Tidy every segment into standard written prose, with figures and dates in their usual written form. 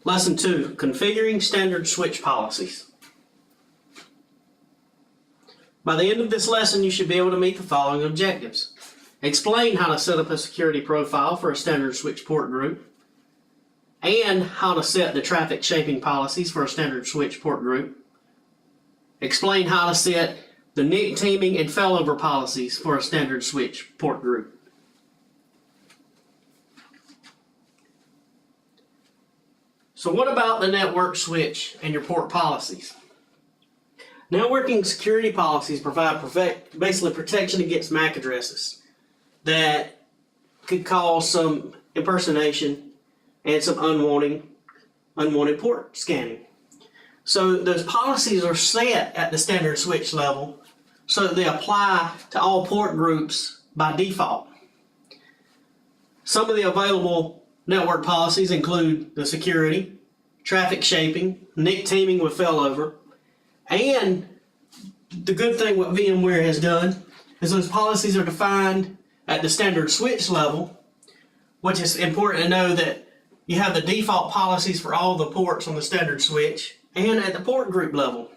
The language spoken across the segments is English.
Lesson 2, Configuring Standard Switch Policies. By the end of this lesson, you should be able to meet the following objectives. Explain how to set up a security profile for a standard switch port group, and how to set the traffic shaping policies for a standard switch port group. Explain how to set the NIC teaming and failover policies for a standard switch port group. So what about the network switch and your port policies? Networking security policies provide basically protection against MAC addresses that could cause some impersonation and some unwanted port scanning. So those policies are set at the standard switch level so that they apply to all port groups by default. Some of the available network policies include the security, traffic shaping, NIC teaming with failover, and the good thing what VMware has done is those policies are defined at the standard switch level, which is important to know that you have the default policies for all the ports on the standard switch, and at the port group level,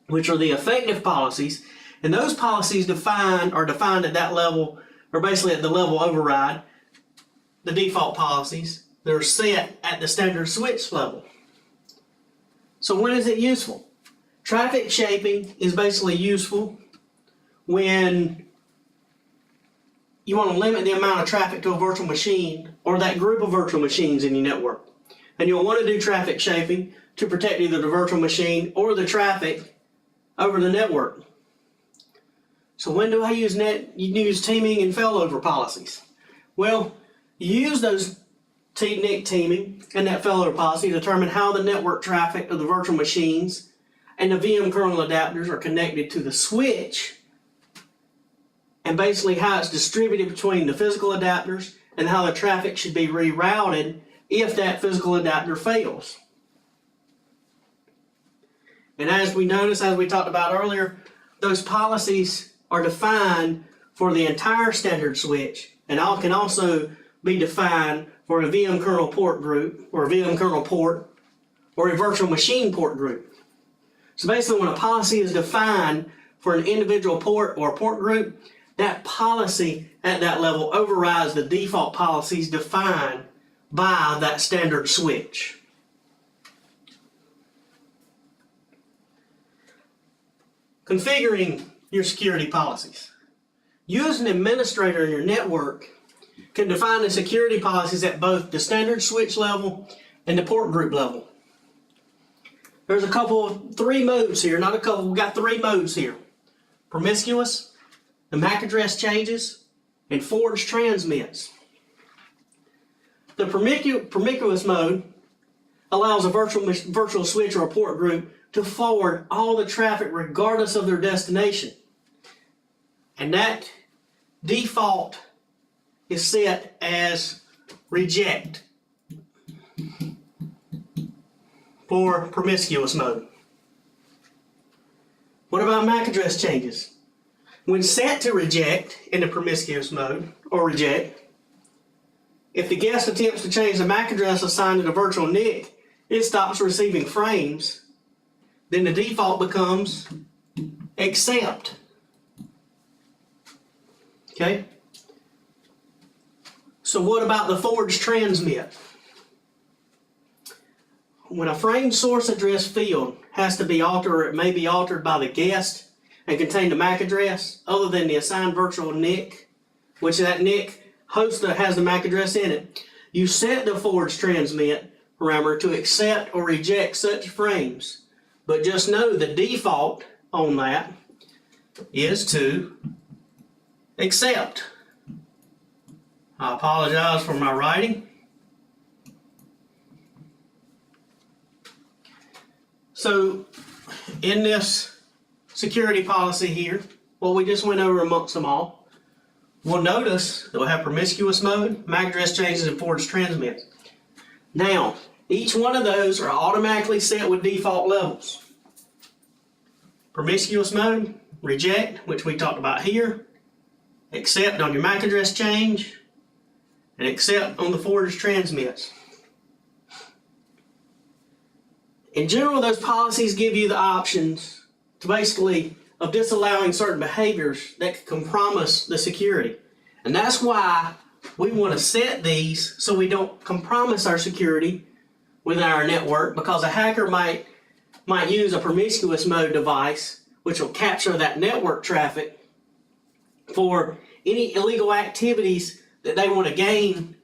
which are the effective policies. And those policies are defined at that level, or basically at the level override, the default policies that are set at the standard switch level. So when is it useful? Traffic shaping is basically useful when you want to limit the amount of traffic to a virtual machine or that group of virtual machines in your network. And you'll want to do traffic shaping to protect either the virtual machine or the traffic over the network. So when do I use use teaming and failover policies? Well, you use those NIC teaming and that failover policy to determine how the network traffic of the virtual machines and the VM kernel adapters are connected to the switch, and basically how it's distributed between the physical adapters and how the traffic should be rerouted if that physical adapter fails. And as we talked about earlier, those policies are defined for the entire standard switch, and can also be defined for a VM kernel port group, or a VM kernel port, or a virtual machine port group. So basically, when a policy is defined for an individual port or port group, that policy at that level overrides the default policies defined by that standard switch. Configuring your security policies. You as an administrator in your network can define the security policies at both the standard switch level and the port group level. There's three modes here, we've got three modes here. Promiscuous, the MAC address changes, and forged transmits. The promiscuous mode allows a virtual switch or a port group to forward all the traffic regardless of their destination. And that default is set as reject for promiscuous mode. What about MAC address changes? When set to reject in the promiscuous mode, or reject, if the guest attempts to change the MAC address assigned to the virtual NIC, it stops receiving frames. Then the default becomes accept. Okay? So what about the forged transmit? When a frame source address field has to be altered, or it may be altered by the guest and contain the MAC address other than the assigned virtual NIC, which that NIC host that has the MAC address in it, you set the forged transmit parameter to accept or reject such frames. But just know the default on that is to accept. I apologize for my writing. So in this security policy here, what we just went over amongst them all, we'll notice that we'll have promiscuous mode, MAC address changes, and forged transmit. Now, each one of those are automatically set with default levels. Promiscuous mode, reject, which we talked about here, accept on your MAC address change, and accept on the forged transmits. In general, those policies give you the options to basically of disallowing certain behaviors that could compromise the security. And that's why we want to set these so we don't compromise our security within our network, because a hacker might use a promiscuous mode device, which will capture that network traffic for any illegal activities that they want to gain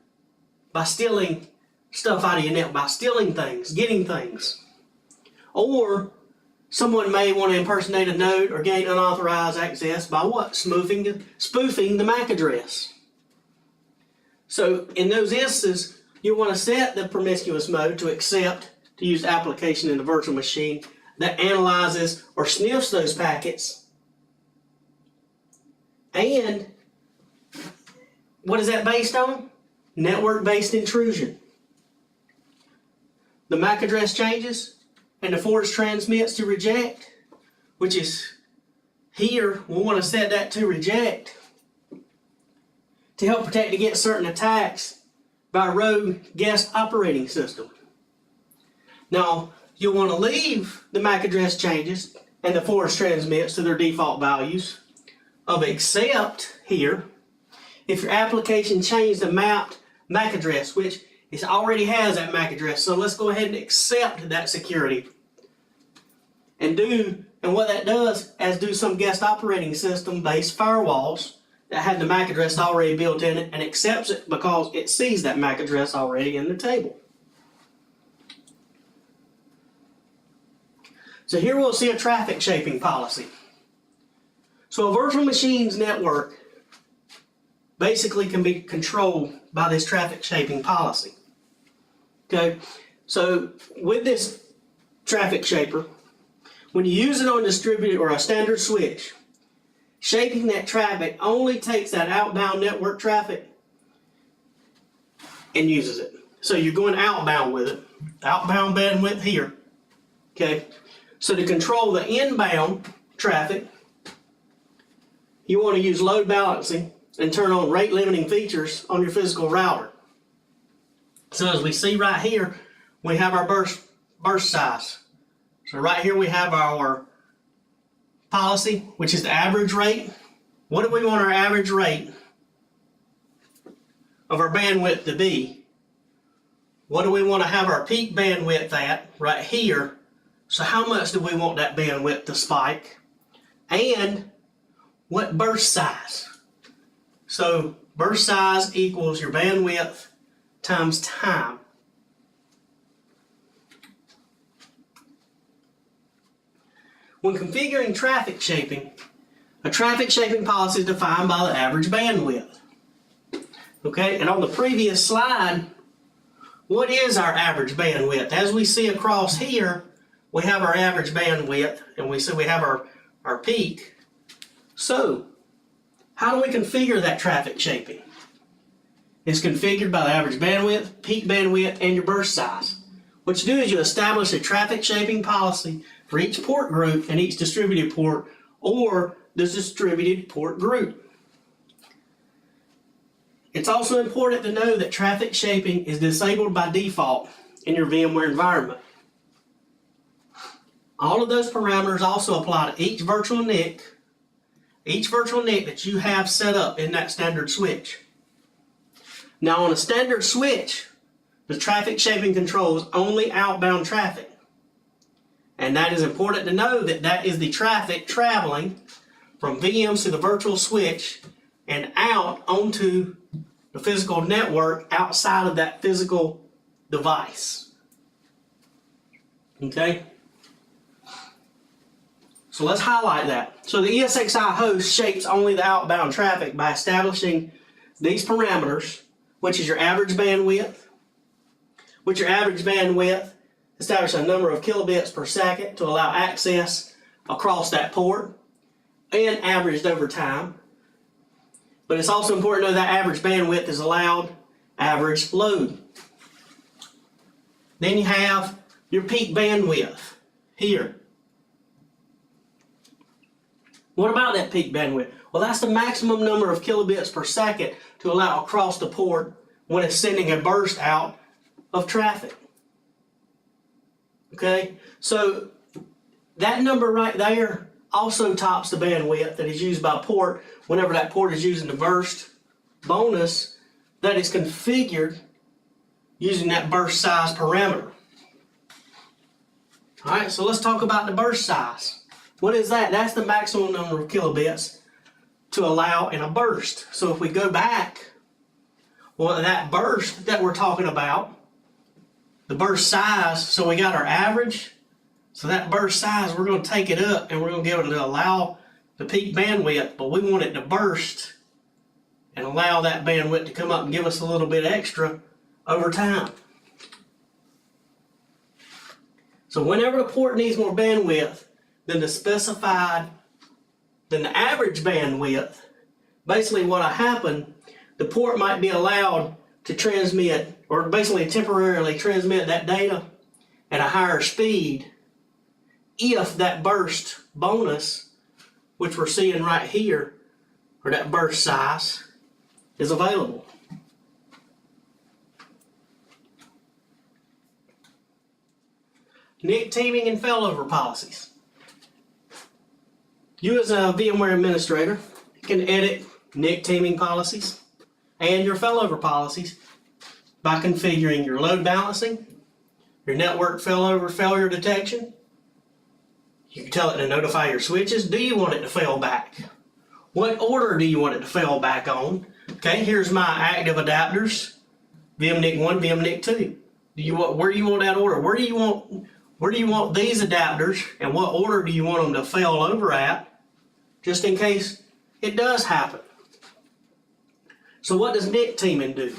by stealing stuff out of your net, by stealing things, getting things. Or someone may want to impersonate a node or gain unauthorized access by what? Spoofing the MAC address. So in those instances, you want to set the promiscuous mode to accept to use the application in the virtual machine that analyzes or sniffs those packets. And what is that based on? Network-based intrusion. The MAC address changes and the force transmits to reject, which is here. We'll want to set that to reject to help protect against certain attacks by a rogue guest operating system. Now, you'll want to leave the MAC address changes and the force transmits to their default values of accept here if your application changed the mapped MAC address, which it already has that MAC address. So let's go ahead and accept that security. And what that does is do some guest operating system based firewalls that have the MAC address already built in it and accepts it because it sees that MAC address already in the table. So here we'll see a traffic shaping policy. So a virtual machines network basically can be controlled by this traffic shaping policy. Okay, so with this traffic shaper, when you use it on distributed or a standard switch, shaping that traffic only takes that outbound network traffic and uses it. So you're going outbound with it, outbound bandwidth here. Okay, so to control the inbound traffic, you want to use load balancing and turn on rate limiting features on your physical router. So as we see right here, we have our burst size. So right here we have our policy, which is the average rate. What do we want our average rate of our bandwidth to be? What do we want to have our peak bandwidth at right here? So how much do we want that bandwidth to spike? And what burst size? So burst size equals your bandwidth times time. When configuring traffic shaping, a traffic shaping policy is defined by the average bandwidth. Okay, and on the previous slide, what is our average bandwidth? As we see across here, we have our average bandwidth, and we see we have our peak. So, how do we configure that traffic shaping? It's configured by the average bandwidth, peak bandwidth, and your burst size. What you do is you establish a traffic shaping policy for each port group and each distributed port or the distributed port group. It's also important to know that traffic shaping is disabled by default in your VMware environment. All of those parameters also apply to each virtual NIC that you have set up in that standard switch. Now on a standard switch, the traffic shaping controls only outbound traffic. And that is important to know that that is the traffic traveling from VMs to the virtual switch and out onto the physical network outside of that physical device. Okay? So let's highlight that. So the ESXi host shapes only the outbound traffic by establishing these parameters, which is your average bandwidth, establish a number of kilobits per second to allow access across that port and averaged over time. But it's also important to know that average bandwidth is allowed average load. Then you have your peak bandwidth here. What about that peak bandwidth? Well, that's the maximum number of kilobits per second to allow across the port when it's sending a burst out of traffic. Okay, so that number right there also tops the bandwidth that is used by port whenever that port is using the burst bonus that is configured using that burst size parameter. All right, so let's talk about the burst size. What is that? That's the maximum number of kilobits to allow in a burst. So if we go back, well, that burst that we're talking about, the burst size, so we got our average. So that burst size, we're going to take it up and we're going to be able to allow the peak bandwidth, but we want it to burst and allow that bandwidth to come up and give us a little bit extra over time. So whenever the port needs more bandwidth than the average bandwidth, basically what'll happen, the port might be allowed to transmit, or basically temporarily transmit that data at a higher speed if that burst bonus, which we're seeing right here, or that burst size, is available. NIC teaming and failover policies. You as a VMware administrator can edit NIC teaming policies and your failover policies by configuring your load balancing, your network failover failure detection. You can tell it to notify your switches. Do you want it to fail back? What order do you want it to fail back on? Okay, here's my active adapters, VMNIC1, VMNIC2. Where do you want that order? Where do you want these adapters, and what order do you want them to fail over at, just in case it does happen? So what does NIC teaming do?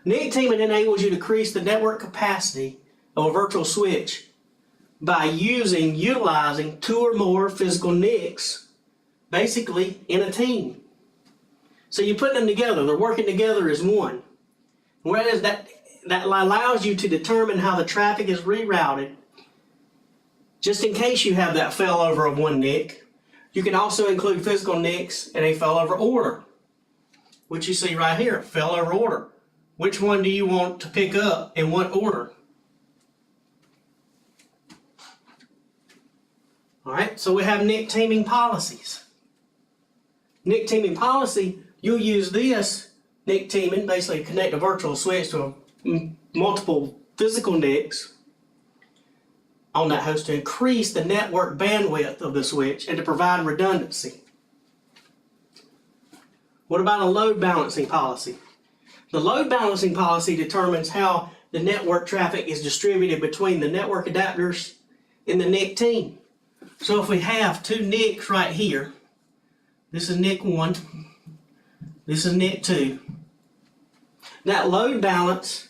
NIC teaming enables you to increase the network capacity of a virtual switch by utilizing 2 or more physical NICs, basically in a team. So you put them together, they're working together as one. Whereas that allows you to determine how the traffic is rerouted, just in case you have that failover of one NIC. You can also include physical NICs in a failover order, which you see right here, failover order. Which one do you want to pick up in what order? All right, so we have NIC teaming policies. NIC teaming policy, you'll use this NIC teaming, basically connect a virtual switch to multiple physical NICs on that host to increase the network bandwidth of the switch and to provide redundancy. What about a load balancing policy? The load balancing policy determines how the network traffic is distributed between the network adapters in the NIC team. So if we have 2 NICs right here, this is NIC 1, this is NIC 2, that load balance,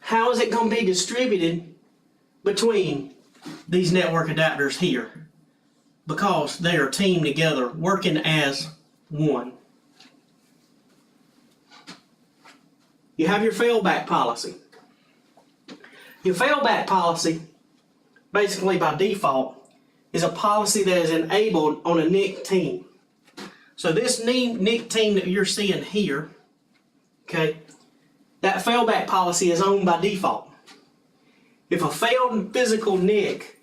how is it going to be distributed between these network adapters here? Because they are teamed together, working as one. You have your failback policy. Your failback policy, basically by default, is a policy that is enabled on a NIC team. So this NIC team that you're seeing here, okay, that failback policy is on by default. If a failed physical NIC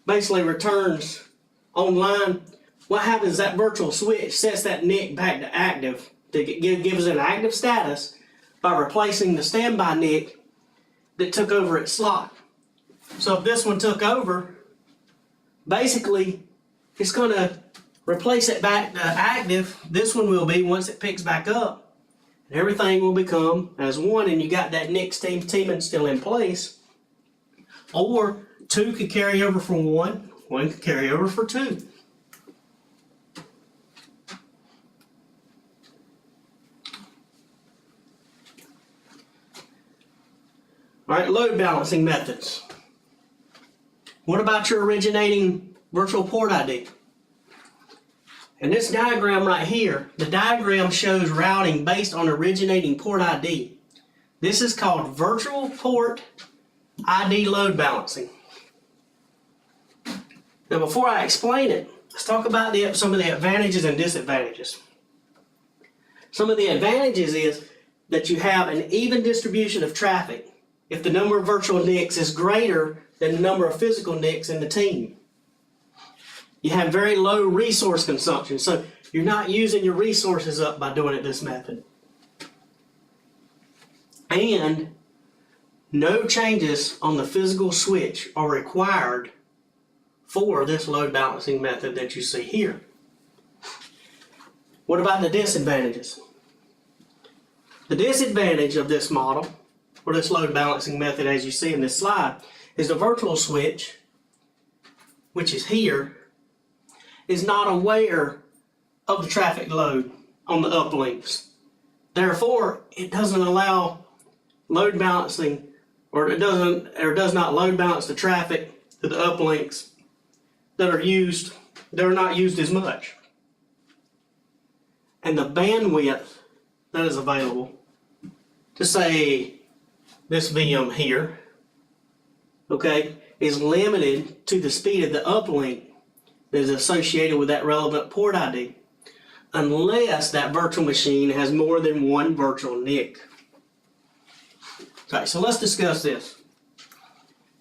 basically returns online, what happens is that virtual switch sets that NIC back to active, to give us an active status by replacing the standby NIC that took over its slot. So if this one took over, basically it's going to replace it back to active. This one will be once it picks back up. And everything will become as one, and you got that NIC teaming still in place. Or 2 could carry over for 1, 1 could carry over for 2. All right, load balancing methods. What about your originating virtual port ID? In this diagram right here, the diagram shows routing based on originating port ID. This is called virtual port ID load balancing. Now before I explain it, let's talk about some of the advantages and disadvantages. Some of the advantages is that you have an even distribution of traffic if the number of virtual NICs is greater than the number of physical NICs in the team. You have very low resource consumption, so you're not using your resources up by doing it this method. And no changes on the physical switch are required for this load balancing method that you see here. What about the disadvantages? The disadvantage of this model, or this load balancing method as you see in this slide, is the virtual switch, which is here, is not aware of the traffic load on the uplinks. Therefore, it doesn't allow load balancing, or does not load balance the traffic to the uplinks that are not used as much. And the bandwidth that is available to say this VM here, okay, is limited to the speed of the uplink that is associated with that relevant port ID, unless that virtual machine has more than one virtual NIC. Okay, so let's discuss this.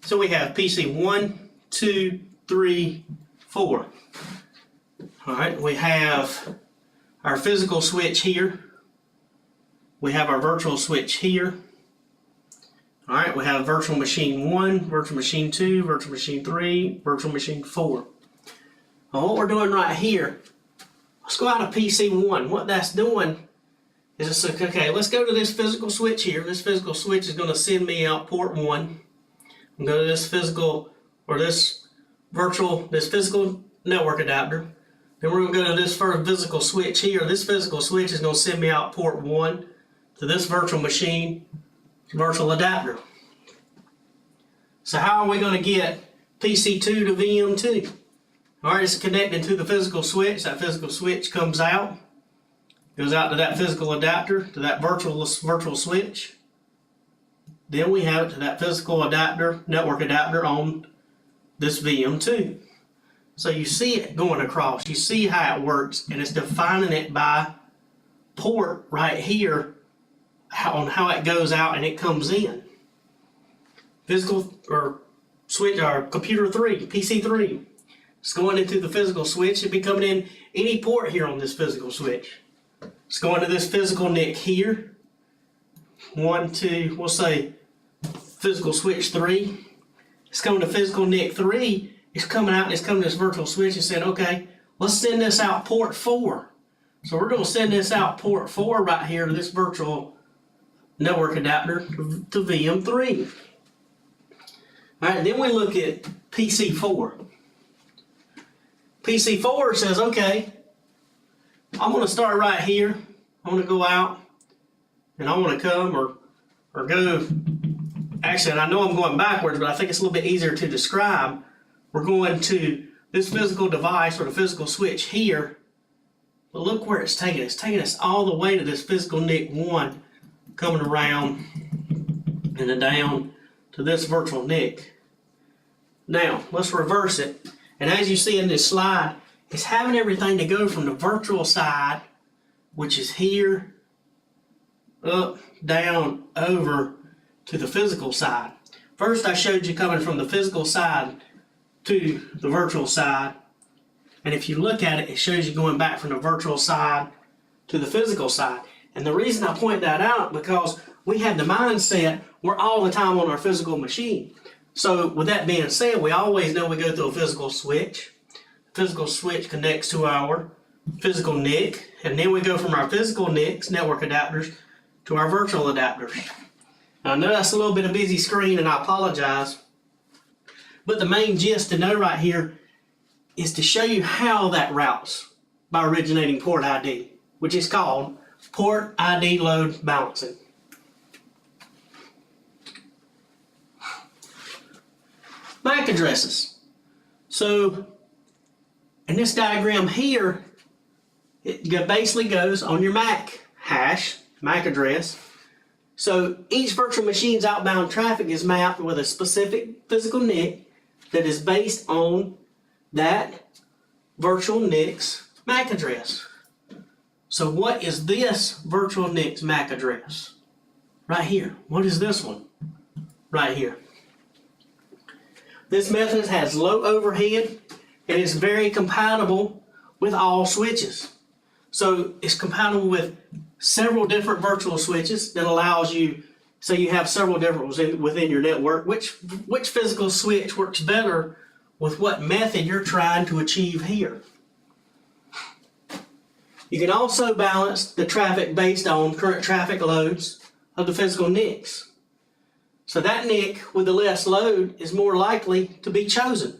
So we have PC 1, 2, 3, 4. All right, we have our physical switch here. We have our virtual switch here. All right, we have virtual machine 1, virtual machine 2, virtual machine 3, virtual machine 4. Now what we're doing right here, let's go out of PC 1. What that's doing is it's okay, let's go to this physical switch here. This physical switch is going to send me out port 1. And go to this physical, or this physical network adapter. Then we're going to go to this first physical switch here. This physical switch is going to send me out port 1 to this virtual machine, virtual adapter. So how are we going to get PC2 to VM2? Alright, it's connected to the physical switch. That physical switch comes out, goes out to that physical adapter, to that virtual switch. Then we have it to that physical adapter, network adapter on this VM2. So you see it going across. You see how it works, and it's defining it by port right here on how it goes out and it comes in. Physical or switch or computer 3, PC 3. It's going into the physical switch. It'll be coming in any port here on this physical switch. It's going to this physical NIC here. 1, 2, we'll say physical switch 3. It's coming to physical NIC 3. It's coming out and it's coming to this virtual switch and said, okay, let's send this out port 4. So we're going to send this out port 4 right here to this virtual network adapter to VM3. All right, then we look at PC4. PC4 says, okay, I'm going to start right here. I'm going to go out and I want to come or go. Actually, and I know I'm going backwards, but I think it's a little bit easier to describe. We're going to this physical device or the physical switch here. But look where it's taking us. It's taking us all the way to this physical NIC 1, coming around and then down to this virtual NIC. Now, let's reverse it. And as you see in this slide, it's having everything to go from the virtual side, which is here, up, down, over to the physical side. First, I showed you coming from the physical side to the virtual side. And if you look at it, it shows you going back from the virtual side to the physical side. And the reason I point that out, because we have the mindset we're all the time on our physical machine. So with that being said, we always know we go through a physical switch. Physical switch connects to our physical NIC, and then we go from our physical NICs, network adapters, to our virtual adapters. Now, I know that's a little bit of busy screen, and I apologize, but the main gist to know right here is to show you how that routes by originating port ID, which is called port ID load balancing. MAC addresses. So in this diagram here, it basically goes on your MAC hash, MAC address. So each virtual machine's outbound traffic is mapped with a specific physical NIC that is based on that virtual NIC's MAC address. So what is this virtual NIC's MAC address? Right here. What is this one? right here. This method has low overhead and is very compatible with all switches. So it's compatible with several different virtual switches that allows you, so you have several different within your network, which physical switch works better with what method you're trying to achieve here. You can also balance the traffic based on current traffic loads of the physical NICs. So that NIC with the less load is more likely to be chosen.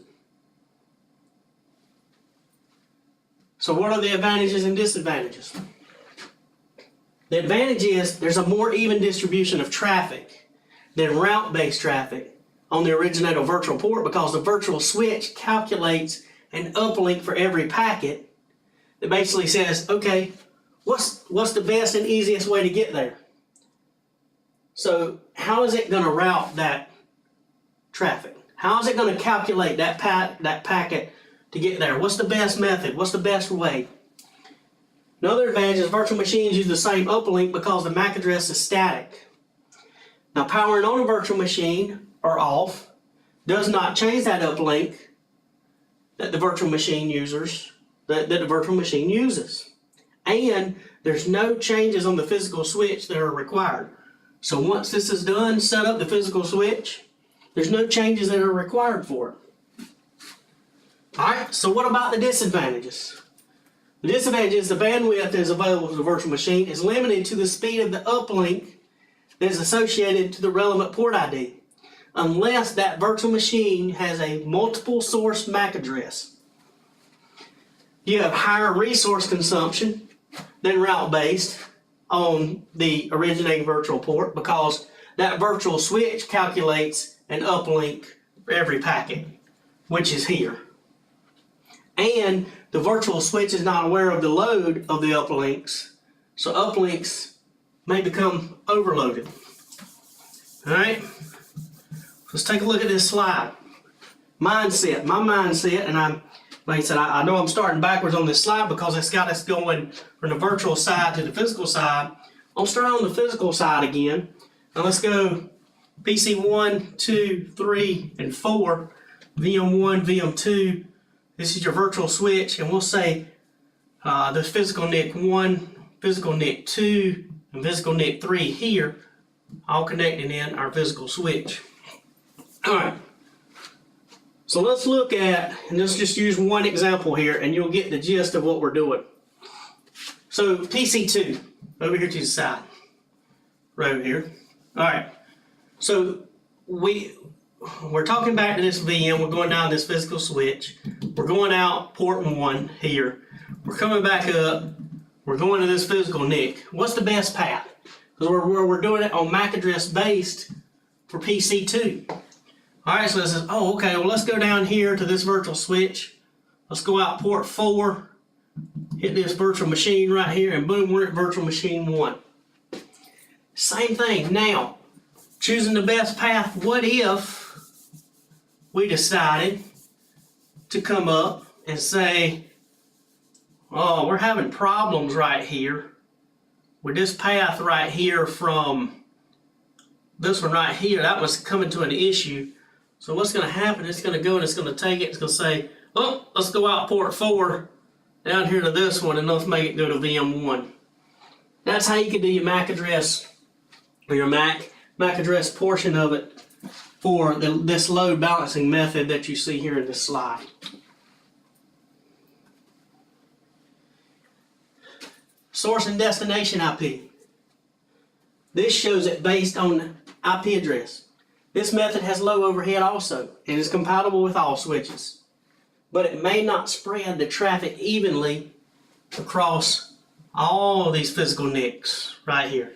So what are the advantages and disadvantages? The advantage is there's a more even distribution of traffic than route-based traffic on the originator virtual port, because the virtual switch calculates an uplink for every packet that basically says, okay, what's the best and easiest way to get there? So how is it going to route that traffic? How is it going to calculate that packet to get there? What's the best method? What's the best way? Another advantage is virtual machines use the same uplink because the MAC address is static. Now, powering on a virtual machine or off does not change that uplink that the virtual machine uses. And there's no changes on the physical switch that are required. So once this is done, set up the physical switch, there's no changes that are required for it. Alright, so what about the disadvantages? The disadvantage is the bandwidth that is available to the virtual machine is limited to the speed of the uplink that is associated to the relevant port ID, unless that virtual machine has a multiple source MAC address. You have higher resource consumption than route-based on the originating virtual port, because that virtual switch calculates an uplink for every packet, which is here. And the virtual switch is not aware of the load of the uplinks, so uplinks may become overloaded. Alright, let's take a look at this slide. My mindset, and like I said, I know I'm starting backwards on this slide because it's got us going from the virtual side to the physical side. I'll start on the physical side again. Now let's go PC 1, 2, 3, and 4, VM1, VM2. This is your virtual switch, and we'll say the physical NIC 1, physical NIC 2, and physical NIC 3 here, all connected in our physical switch. Alright, so let's look at, and let's just use one example here, and you'll get the gist of what we're doing. So PC2, over here to the side, right over here. Alright, so we're talking back to this VM, we're going down this physical switch, we're going out port 1 here, we're coming back up, we're going to this physical NIC. What's the best path? Because we're doing it on MAC address based for PC2. Alright, so it says, oh, okay, well, let's go down here to this virtual switch. Let's go out port 4, hit this virtual machine right here, and boom, we're at virtual machine 1. Same thing. Now, choosing the best path, what if we decided to come up and say, oh, we're having problems right here with this path right here from this one right here. That was coming to an issue. So what's going to happen, it's going to go and it's going to take it, it's going to say, oh, let's go out port 4 down here to this one, and let's make it go to VM1. That's how you can do your MAC address, or your MAC address portion of it for this load balancing method that you see here in this slide. Source and destination IP. This shows it based on IP address. This method has low overhead also, and is compatible with all switches. But it may not spread the traffic evenly across all of these physical NICs right here.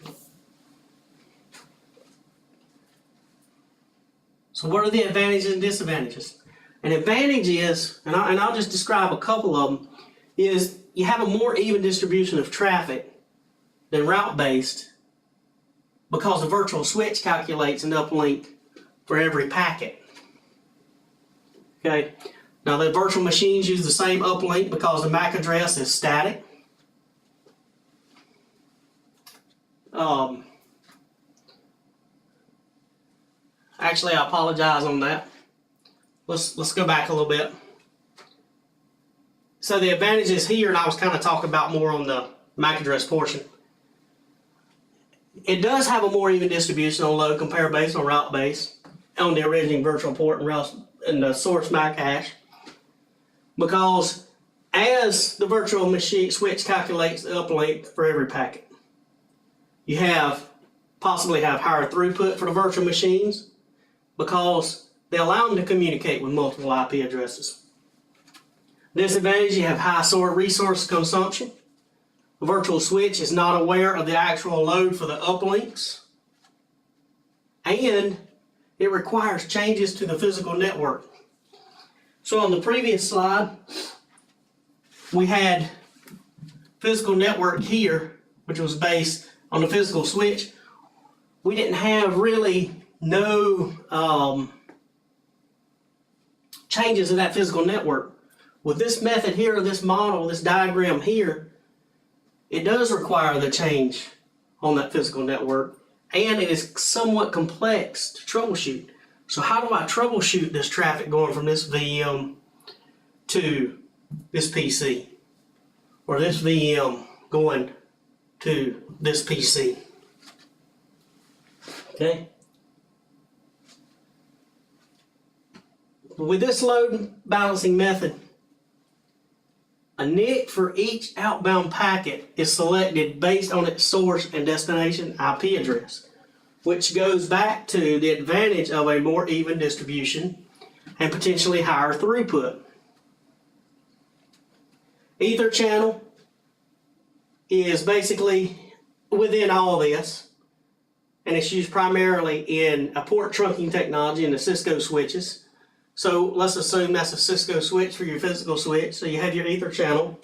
So what are the advantages and disadvantages? An advantage is, and I'll just describe a couple of them, is you have a more even distribution of traffic than route-based, because the virtual switch calculates an uplink for every packet. Okay, now the virtual machines use the same uplink because the MAC address is static. Actually, I apologize on that. Let's go back a little bit. So the advantages here, and I was kind of talking about more on the MAC address portion. It does have a more even distribution on load compare base on route base on the originating virtual port and the source MAC hash, because as the virtual machine switch calculates the uplink for every packet, you possibly have higher throughput for the virtual machines because they allow them to communicate with multiple IP addresses. Disadvantage, you have high resource consumption. The virtual switch is not aware of the actual load for the uplinks, and it requires changes to the physical network. So on the previous slide, we had physical network here, which was based on the physical switch. We didn't have really no changes in that physical network. With this method here, this model, this diagram here, it does require the change on that physical network, and it is somewhat complex to troubleshoot. So how do I troubleshoot this traffic going from this VM to this PC, or this VM going to this PC? Okay. With this load balancing method, a NIC for each outbound packet is selected based on its source and destination IP address, which goes back to the advantage of a more even distribution and potentially higher throughput. Ether channel is basically within all this, and it's used primarily in a port trunking technology in the Cisco switches. So let's assume that's a Cisco switch for your physical switch. So you have your Ether channel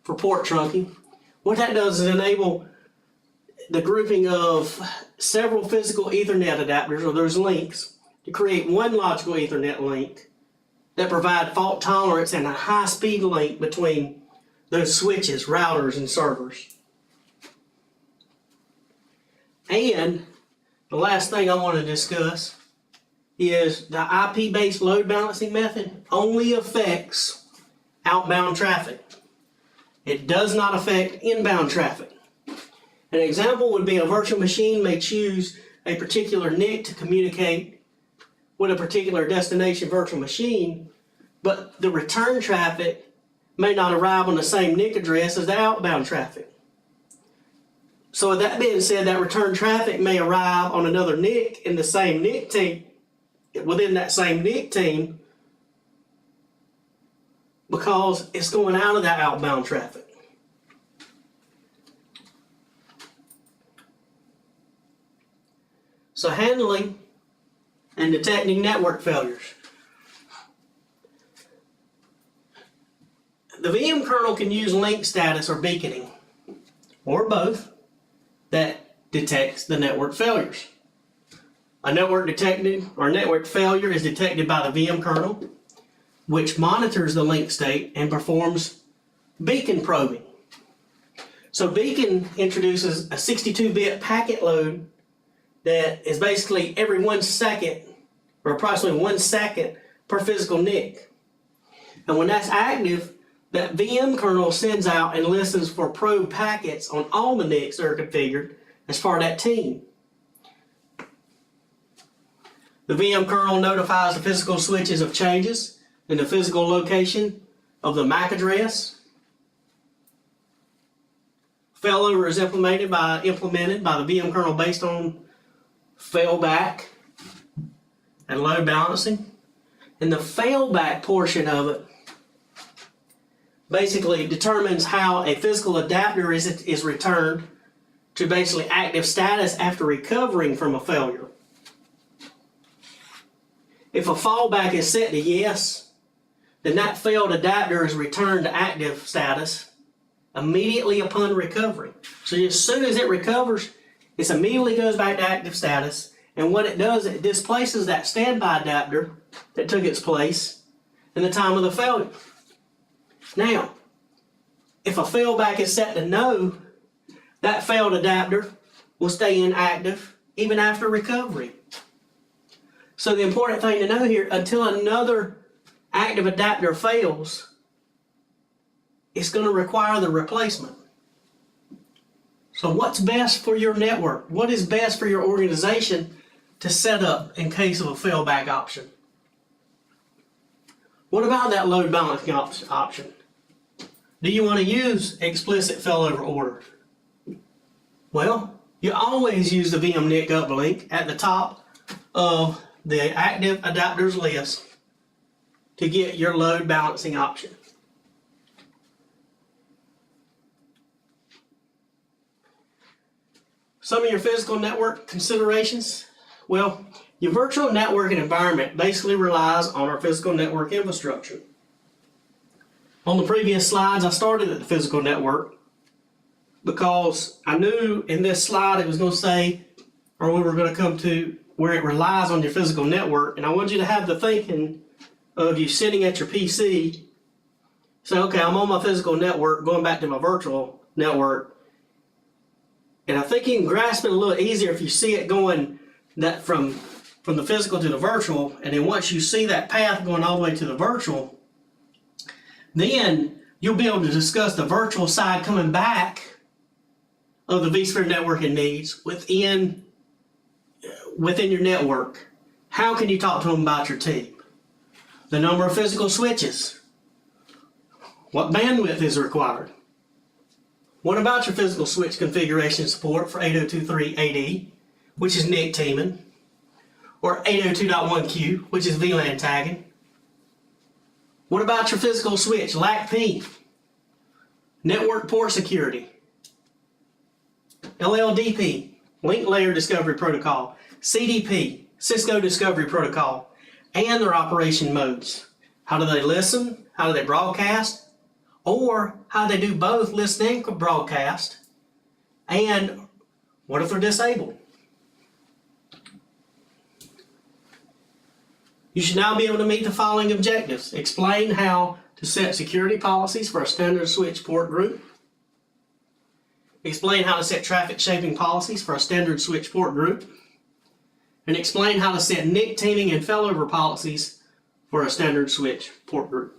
for port trunking. What that does is enable the grouping of several physical Ethernet adapters, or those links, to create one logical Ethernet link that provide fault tolerance and a high-speed link between those switches, routers, and servers. And the last thing I want to discuss is the IP-based load balancing method only affects outbound traffic. It does not affect inbound traffic. An example would be a virtual machine may choose a particular NIC to communicate with a particular destination virtual machine, but the return traffic may not arrive on the same NIC address as the outbound traffic. So with that being said, that return traffic may arrive on another NIC in the same NIC team, within that same NIC team, because it's going out of that outbound traffic. So handling and detecting network failures. The VM kernel can use link status or beaconing, or both, that detects the network failures. A network failure is detected by the VM kernel, which monitors the link state and performs beacon probing. So beacon introduces a 62-bit packet load that is basically every 1 second, or approximately 1 second per physical NIC. And when that's active, that VM kernel sends out and listens for probe packets on all the NICs that are configured as part of that team. The VM kernel notifies the physical switches of changes in the physical location of the MAC address. Failover is implemented by the VM kernel based on failback and load balancing. And the failback portion of it basically determines how a physical adapter is returned to basically active status after recovering from a failure. If a fallback is set to yes, then that failed adapter is returned to active status immediately upon recovery. So as soon as it recovers, it immediately goes back to active status, and what it does, it displaces that standby adapter that took its place in the time of the failure. Now, if a failback is set to no, that failed adapter will stay inactive even after recovery. So the important thing to know here, until another active adapter fails, it's going to require the replacement. So what's best for your network? What is best for your organization to set up in case of a failback option? What about that load balancing option? Do you want to use explicit failover order? Well, you always use the VMNIC uplink at the top of the active adapters list to get your load balancing option. Some of your physical network considerations. Well, your virtual networking environment basically relies on our physical network infrastructure. On the previous slides, I started at the physical network because I knew in this slide it was going to say, or we were going to come to where it relies on your physical network, and I want you to have the thinking of you sitting at your PC, say, okay, I'm on my physical network, going back to my virtual network, and I think you can grasp it a little easier if you see it going that from the physical to the virtual, and then once you see that path going all the way to the virtual, then you'll be able to discuss the virtual side coming back of the vSphere networking needs within your network. How can you talk to them about your team? The number of physical switches. What bandwidth is required? What about your physical switch configuration support for 8023AD, which is NIC teaming, or 802.1q, which is VLAN tagging? What about your physical switch, LACP, network port security, LLDP, link layer discovery protocol, CDP, Cisco discovery protocol, and their operation modes? How do they listen? How do they broadcast? Or how do they do both listen and broadcast? And what if they're disabled? You should now be able to meet the following objectives. Explain how to set security policies for a standard switch port group. Explain how to set traffic shaping policies for a standard switch port group. And explain how to set NIC teaming and failover policies for a standard switch port group.